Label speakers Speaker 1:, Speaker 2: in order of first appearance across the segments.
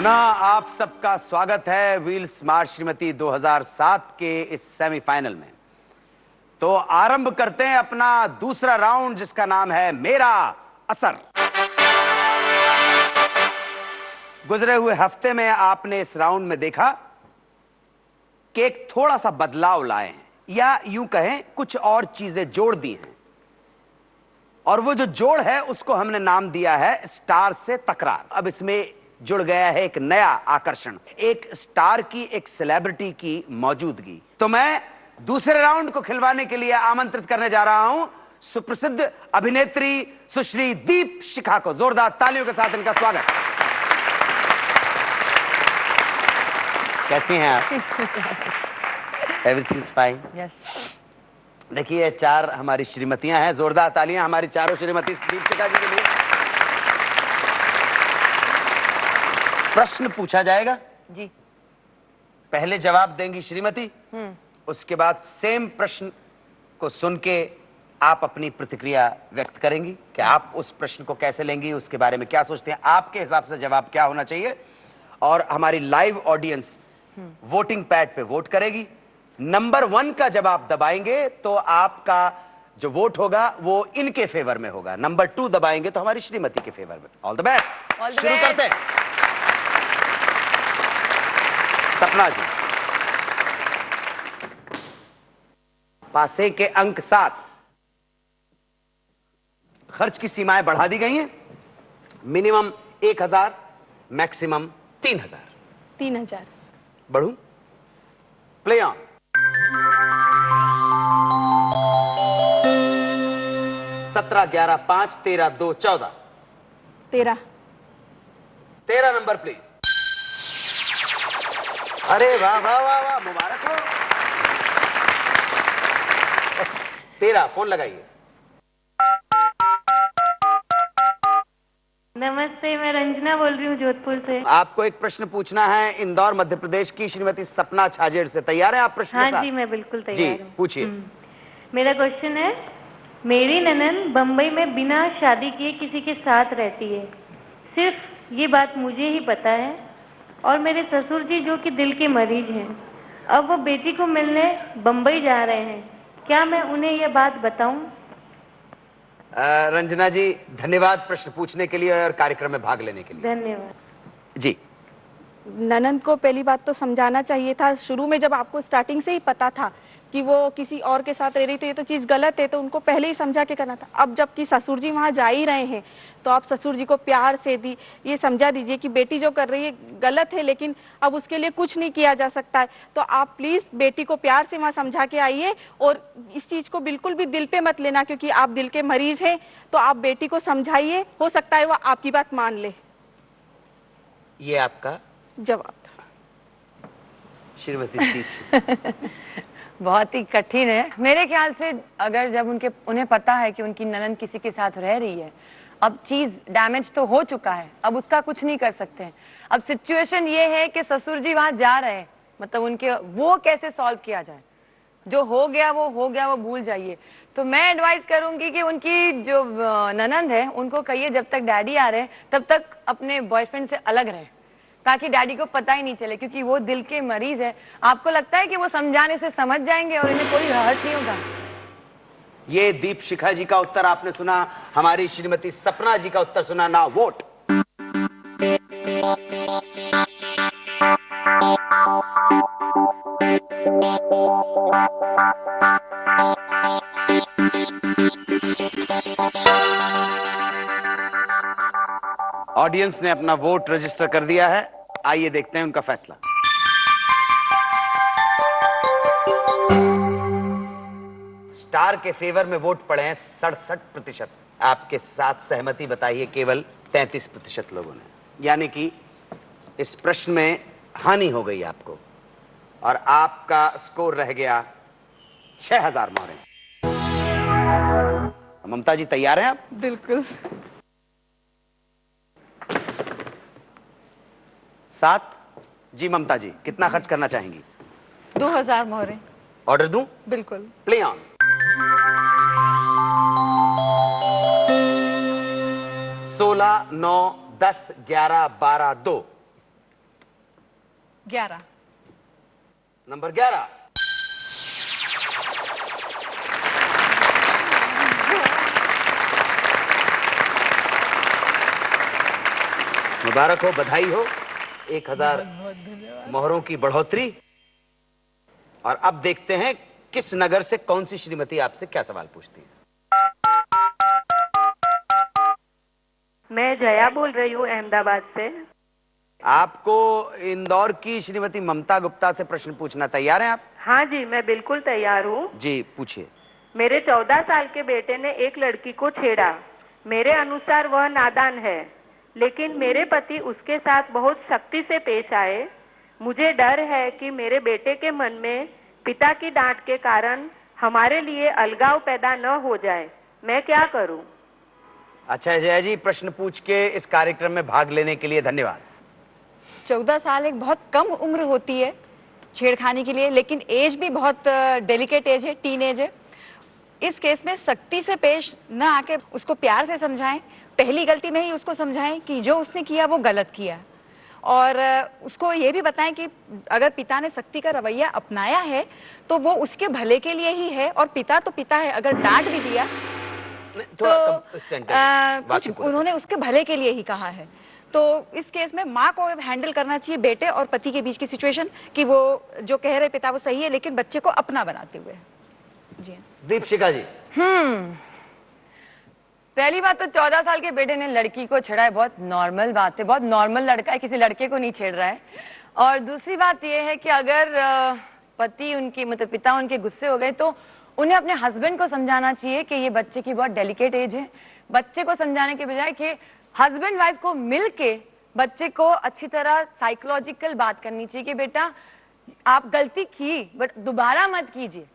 Speaker 1: पुनः आप सबका स्वागत है व्हील स्मार्ट श्रीमती 2007 के इस सेमीफाइनल में। तो आरंभ करते हैं अपना दूसरा राउंड, जिसका नाम है मेरा असर। गुजरे हुए हफ्ते में आपने इस राउंड में देखा कि एक थोड़ा सा बदलाव लाए हैं, या यूं कहें कुछ और चीजें जोड़ दी हैं, और वो जो जोड़ है उसको हमने नाम दिया है स्टार से तकरार। अब इसमें जुड़ गया है एक नया आकर्षण, एक स्टार की, एक सेलिब्रिटी की मौजूदगी। तो मैं दूसरे राउंड को खिलवाने के लिए आमंत्रित करने जा रहा हूं सुप्रसिद्ध अभिनेत्री सुश्री दीप शिखा को। जोरदार तालियों के साथ इनका स्वागत। कैसी हैं आप? Everything is fine.
Speaker 2: यस।
Speaker 1: देखिए, चार हमारी श्रीमतियां हैं। जोरदार तालियां हमारी चारों श्रीमती दीप शिखा जी के लिए। प्रश्न पूछा जाएगा
Speaker 2: जी।
Speaker 1: पहले जवाब देंगी श्रीमती, उसके बाद सेम प्रश्न को सुन के आप अपनी प्रतिक्रिया व्यक्त करेंगी कि आप उस प्रश्न को कैसे लेंगी, उसके बारे में क्या सोचते हैं, आपके हिसाब से जवाब क्या होना चाहिए। और हमारी लाइव ऑडियंस वोटिंग पैड पे वोट करेगी। नंबर 1 का जब आप दबाएंगे तो आपका जो वोट होगा वो इनके फेवर में होगा। नंबर 2 दबाएंगे तो हमारी श्रीमती के फेवर में। All the best. शुरू करते हैं। सपना जी, पासे के अंक 7। खर्च की सीमाएं बढ़ा दी गई हैं। Minimum 1000, maximum 3000।
Speaker 2: 3000।
Speaker 1: बढ़ू? Play on. 17, 11, 5, 13, 2, 14।
Speaker 2: 13।
Speaker 1: 13 number please. अरे वाह वाह वाह वाह, मुबारक हो। 13, फोन लगाइए।
Speaker 3: नमस्ते, मैं रंजना बोल रही हूँ जोधपुर से।
Speaker 1: आपको एक प्रश्न पूछना है इंदौर मध्य प्रदेश की श्रीमती सपना छाजेड़ से। तैयार हैं आप प्रश्न के साथ?
Speaker 3: हाँ जी, मैं बिल्कुल
Speaker 1: जी,
Speaker 3: तैयार हूँ।
Speaker 1: पूछिए।
Speaker 3: मेरा क्वेश्चन है, मेरी ननद बम्बई में बिना शादी किए किसी के साथ रहती है। सिर्फ ये बात मुझे ही पता है, और मेरे ससुर जी जो कि दिल के मरीज हैं, अब वो बेटी को मिलने बम्बई जा रहे हैं। क्या मैं उन्हें यह बात बताऊं?
Speaker 1: रंजना जी, धन्यवाद प्रश्न पूछने के लिए और कार्यक्रम में भाग लेने के लिए।
Speaker 3: धन्यवाद
Speaker 1: जी।
Speaker 2: ननंद को पहली बात तो समझाना चाहिए था शुरू में, जब आपको स्टार्टिंग से ही पता था कि वो किसी और के साथ रह रही, तो ये तो चीज़ गलत है, तो उनको पहले ही समझा के करना था। अब जबकि ससुर जी वहाँ जा ही रहे हैं, तो आप ससुर जी को प्यार से ये समझा दीजिए कि बेटी जो कर रही है गलत है, लेकिन अब उसके लिए कुछ नहीं किया जा सकता है। तो आप प्लीज़ बेटी को प्यार से वहाँ समझा के आइए, और इस चीज़ को बिल्कुल भी दिल पे मत लेना, क्योंकि आप दिल के मरीज हैं। तो आप बेटी को समझाइए, हो सकता है वो आपकी बात मान ले।
Speaker 1: ये आपका
Speaker 2: जवाब था
Speaker 1: श्रीमती।
Speaker 4: बहुत ही कठिन है मेरे ख्याल से। अगर जब उन्हें पता है कि उनकी ननद किसी के साथ रह रही है, अब चीज डैमेज तो हो चुका है, अब उसका कुछ नहीं कर सकते हैं। अब सिचुएशन ये है कि ससुर जी वहां जा रहे हैं, मतलब उनके वो कैसे सॉल्व किया जाए। जो हो गया वो हो गया, वो भूल जाइए। तो मैं एडवाइस करूंगी कि उनकी जो ननद है उनको कहिए जब तक डैडी आ रहे हैं तब तक अपने बॉयफ्रेंड से अलग रहे, ताकि डैडी को पता ही नहीं चले, क्योंकि वो दिल के मरीज है। आपको लगता है कि वो समझाने से समझ जाएंगे और इन्हें कोई हर्ट नहीं होगा?
Speaker 1: ये दीप शिखा जी का उत्तर आपने सुना, हमारी श्रीमती सपना जी का उत्तर सुना। ना वोट। ऑडियंस ने अपना वोट रजिस्टर कर दिया है। आइए देखते हैं उनका फैसला। स्टार के फेवर में वोट पड़े हैं 67%। आपके साथ सहमति बताइए केवल 33% लोगों ने। यानी कि इस प्रश्न में हानि हो गई आपको, और आपका स्कोर रह गया 6000 मोहरें। ममता जी, तैयार हैं आप?
Speaker 2: बिल्कुल।
Speaker 1: 7 जी। ममता जी, कितना खर्च करना चाहेंगी?
Speaker 2: 2000 मोहरे।
Speaker 1: ऑर्डर दूं?
Speaker 2: बिल्कुल।
Speaker 1: Play on. 16, 9, 10, 11, 12, 2।
Speaker 2: 11।
Speaker 1: नंबर 11। मुबारक हो, बधाई हो, 1000 मोहरों की बढ़ोतरी। और अब देखते हैं किस नगर से कौन सी श्रीमती आपसे क्या सवाल पूछती है।
Speaker 3: मैं जया बोल रही हूँ अहमदाबाद से।
Speaker 1: आपको इंदौर की श्रीमती ममता गुप्ता से प्रश्न पूछना तैयार हैं आप?
Speaker 3: हाँ जी, मैं बिल्कुल तैयार हूँ।
Speaker 1: जी पूछिए।
Speaker 3: मेरे 14 साल के बेटे ने एक लड़की को छेड़ा। मेरे अनुसार वह नादान है, लेकिन मेरे पति उसके साथ बहुत सख्ती से पेश आए। मुझे डर है कि मेरे बेटे के मन में पिता की डांट के कारण हमारे लिए अलगाव पैदा न हो जाए। मैं क्या करूं?
Speaker 1: अच्छा जया जी, प्रश्न पूछ के इस कार्यक्रम में भाग लेने के लिए धन्यवाद।
Speaker 4: 14 साल एक बहुत कम उम्र होती है छेड़खानी के लिए, लेकिन एज भी बहुत डेलिकेट एज है, टीन एज है। इस केस में सख्ती से पेश न आके उसको प्यार से समझाएं, पहली गलती में ही उसको समझाएं कि जो उसने किया वो गलत किया, और उसको ये भी बताएं कि अगर पिता ने सख्ती का रवैया अपनाया है तो वो उसके भले के लिए ही है, और पिता तो पिता है, अगर डांट भी दिया तो कुछ उन्होंने उसके भले के लिए ही कहा है। तो इस केस में माँ को हैंडल करना चाहिए बेटे और पति के बीच की सिचुएशन, कि वो जो कह रहे पिता वो सही है, लेकिन बच्चे को अपना बनाते हुए। जी
Speaker 1: दीपशिखा जी।
Speaker 4: पहली बात तो 14 साल के बेटे ने लड़की को छेड़ा है, बहुत नॉर्मल बात है, बहुत नॉर्मल लड़का है, किसी लड़के को नहीं छेड़ रहा है। और दूसरी बात यह है कि अगर पति उनकी मतलब पिता उनके गुस्से हो गए तो उन्हें अपने हस्बैंड को समझाना चाहिए कि ये बच्चे की बहुत डेलिकेट एज है। बच्चे को समझाने के बजाय कि हस्बैंड वाइफ को मिलके बच्चे को अच्छी तरह साइकोलॉजिकल बात करनी चाहिए कि बेटा आप गलती की बट दोबारा मत कीजिए।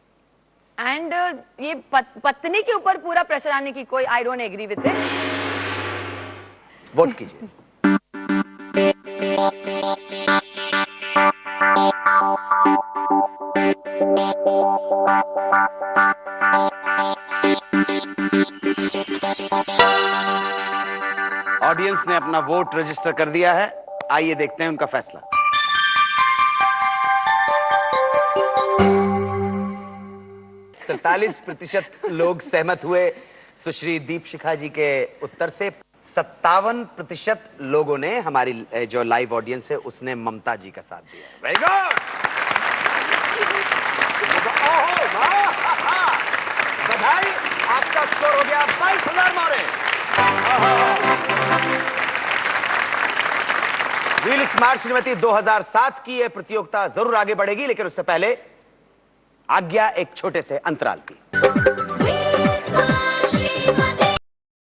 Speaker 4: एंड ये पत्नी के ऊपर पूरा प्रेशर आने की कोई, I don't agree with it.
Speaker 1: Vote कीजिए। ऑडियंस ने अपना वोट रजिस्टर कर दिया है, आइए देखते हैं उनका फैसला। तो 43% लोग सहमत हुए सुश्री दीपशिखा जी के उत्तर से। 57% लोगों ने, हमारी जो लाइव ऑडियंस है उसने ममता जी का साथ दिया। वेरी गुड, बधाई, आपका स्कोर हो गया 22,000 मोहरे। व्हील स्मार्ट श्रीमती 2007 की यह प्रतियोगिता जरूर आगे बढ़ेगी, लेकिन उससे पहले आज्ञा एक छोटे से अंतराल की।